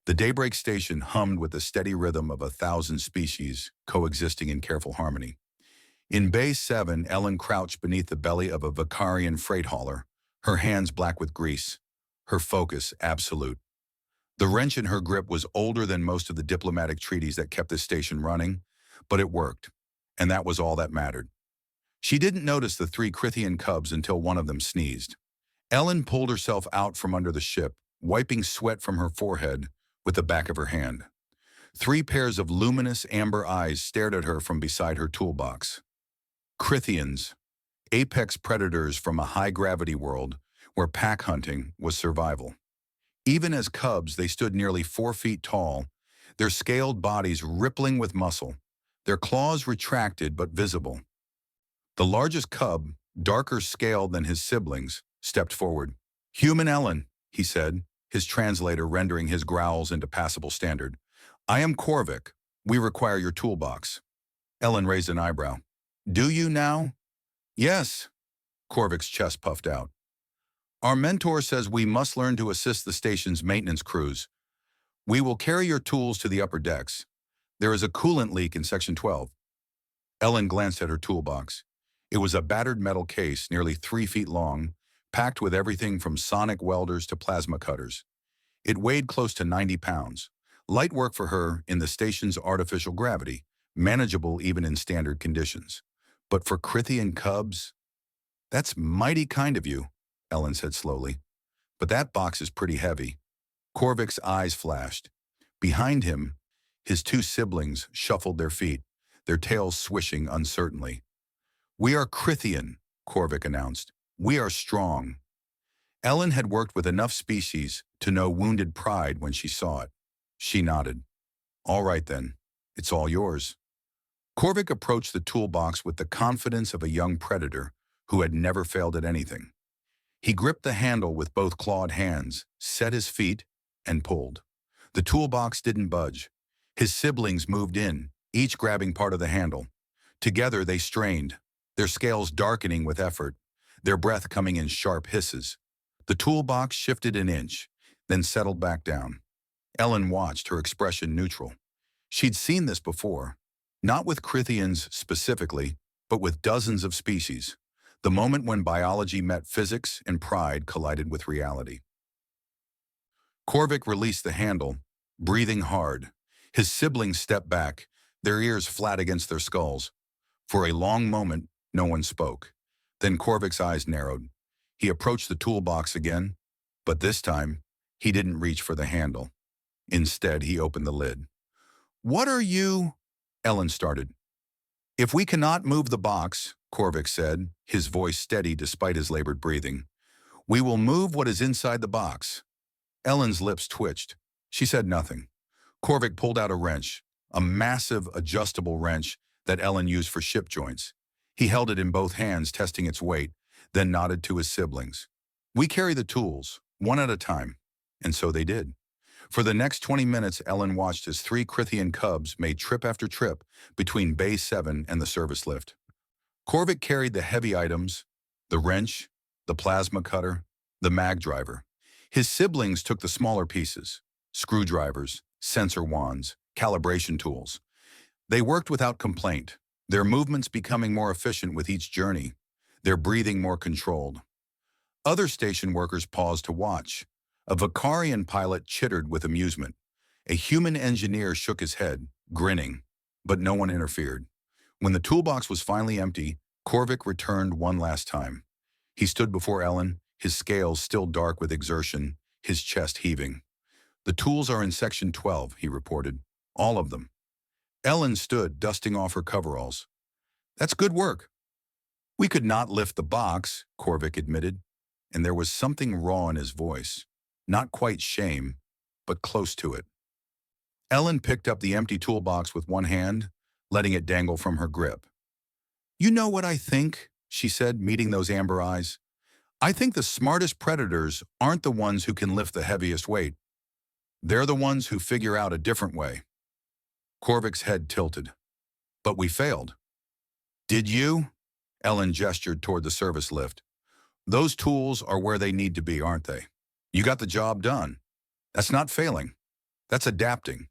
The daybreak station hummed with the steady rhythm of 1,000 species coexisting in careful harmony. In Bay 7, Ellen crouched beneath the belly of a Vicarian freight hauler, her hands black with grease, her focus absolute. The wrench in her grip was older than most of the diplomatic treaties that kept this station running, but it worked, and that was all that mattered. She didn't notice the three Crithian cubs until one of them sneezed. Ellen pulled herself out from under the ship, wiping sweat from her forehead with the back of her hand. Three pairs of luminous amber eyes stared at her from beside her toolbox. Crithians, apex predators from a high-gravity world where pack hunting was survival. Even as cubs, they stood nearly 4 feet tall, their scaled bodies rippling with muscle, their claws retracted but visible. The largest cub, darker scaled than his siblings, stepped forward. "Human Ellen," he said, his translator rendering his growls into passable standard. "I am Korvik. We require your toolbox." Ellen raised an eyebrow. "Do you now?" "Yes." Korvik's chest puffed out. "Our mentor says we must learn to assist the station's maintenance crews. We will carry your tools to the upper decks. There is a coolant leak in Section 12. Ellen glanced at her toolbox. It was a battered metal case, nearly 3 feet long, packed with everything from sonic welders to plasma cutters. It weighed close to 90 pounds. Light work for her in the station's artificial gravity, manageable even in standard conditions. But for Crithian cubs? "That's mighty kind of you," Ellen said slowly. "But that box is pretty heavy." Korvik's eyes flashed. Behind him, his two siblings shuffled their feet, their tails swishing uncertainly. "We are Crithian," Korvik announced. "We are strong." Ellen had worked with enough species to know wounded pride when she saw it. She nodded. "All right then, it's all yours." Korvik approached the toolbox with the confidence of a young predator who had never failed at anything. He gripped the handle with both clawed hands, set his feet, and pulled. The toolbox didn't budge. His siblings moved in, each grabbing part of the handle. Together they strained, their scales darkening with effort, their breath coming in sharp hisses. The toolbox shifted an inch, then settled back down. Ellen watched, her expression neutral. She'd seen this before, not with Crithians specifically, but with dozens of species. The moment when biology met physics and pride collided with reality. Korvik released the handle, breathing hard. His siblings stepped back, their ears flat against their skulls. For a long moment, no one spoke. Then Korvik's eyes narrowed. He approached the toolbox again, but this time, he didn't reach for the handle. Instead, he opened the lid. "What are you?" Ellen started. "If we cannot move the box," Korvik said, his voice steady despite his labored breathing, "we will move what is inside the box." Ellen's lips twitched. She said nothing. Korvik pulled out a wrench, a massive adjustable wrench that Ellen used for ship joints. He held it in both hands, testing its weight, then nodded to his siblings. "We carry the tools, one at a time." And so they did. For the next 20 minutes, Ellen watched as 3 Crithian cubs made trip after trip between Bay 7 and the service lift. Korvik carried the heavy items, the wrench, the plasma cutter, the mag driver. His siblings took the smaller pieces, screwdrivers, sensor wands, calibration tools. They worked without complaint, their movements becoming more efficient with each journey, their breathing more controlled. Other station workers paused to watch. A Vicarian pilot chittered with amusement. A human engineer shook his head, grinning, but no one interfered. When the toolbox was finally empty, Korvik returned one last time. He stood before Ellen, his scales still dark with exertion, his chest heaving. "The tools are in Section 12, he reported. "All of them." Ellen stood, dusting off her coveralls. "That's good work." "We could not lift the box," Korvik admitted, and there was something raw in his voice. Not quite shame, but close to it. Ellen picked up the empty toolbox with one hand, letting it dangle from her grip. "You know what I think?" she said, meeting those amber eyes. "I think the smartest predators aren't the ones who can lift the heaviest weight. They're the ones who figure out a different way." Korvik's head tilted. "But we failed." "Did you?" Ellen gestured toward the service lift. "Those tools are where they need to be, aren't they? You got the job done. That's not failing." That's adapting.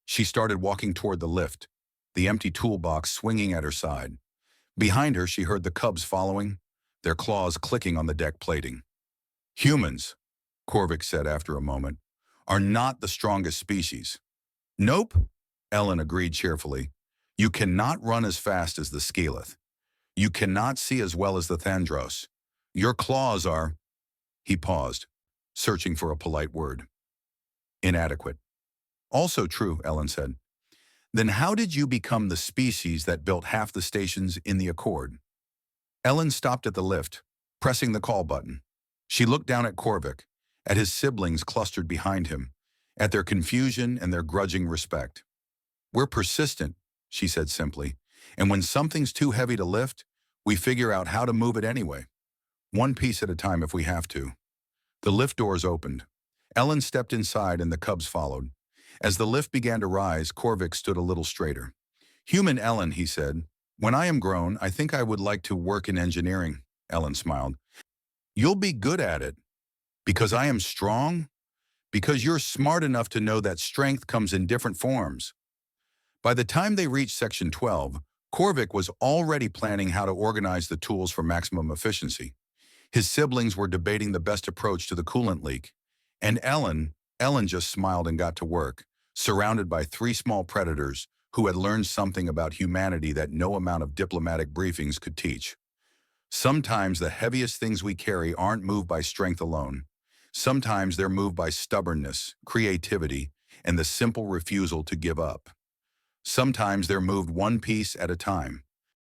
She started walking toward the lift, the empty toolbox swinging at her side. Behind her, she heard the cubs following, their claws clicking on the deck plating. Humans, Korvik said after a moment, are not the strongest species. Nope, Ellen agreed cheerfully. You cannot run as fast as the Skeleth. You cannot see as well as the Thandros. Your claws are... He paused, searching for a polite word. Inadequate. Also true, Ellen said. Then how did you become the species that built half the stations in the Accord? Ellen stopped at the lift, pressing the call button. She looked down at Korvik, at his siblings clustered behind him, at their confusion and their grudging respect. We're persistent, she said simply, and when something's too heavy to lift, we figure out how to move it anyway. One piece at a time if we have to. The lift doors opened. Ellen stepped inside and the cubs followed. As the lift began to rise, Korvik stood a little straighter. Human Ellen, he said, when I am grown, I think I would like to work in engineering. Ellen smiled. You'll be good at it. Because I am strong? Because you're smart enough to know that strength comes in different forms. By the time they reached Section 12, Korvik was already planning how to organize the tools for maximum efficiency. His siblings were debating the best approach to the coolant leak. And Ellen just smiled and got to work, surrounded by 3 small predators who had learned something about humanity that no amount of diplomatic briefings could teach. Sometimes the heaviest things we carry aren't moved by strength alone. Sometimes they're moved by stubbornness, creativity, and the simple refusal to give up. Sometimes they're moved one piece at a time.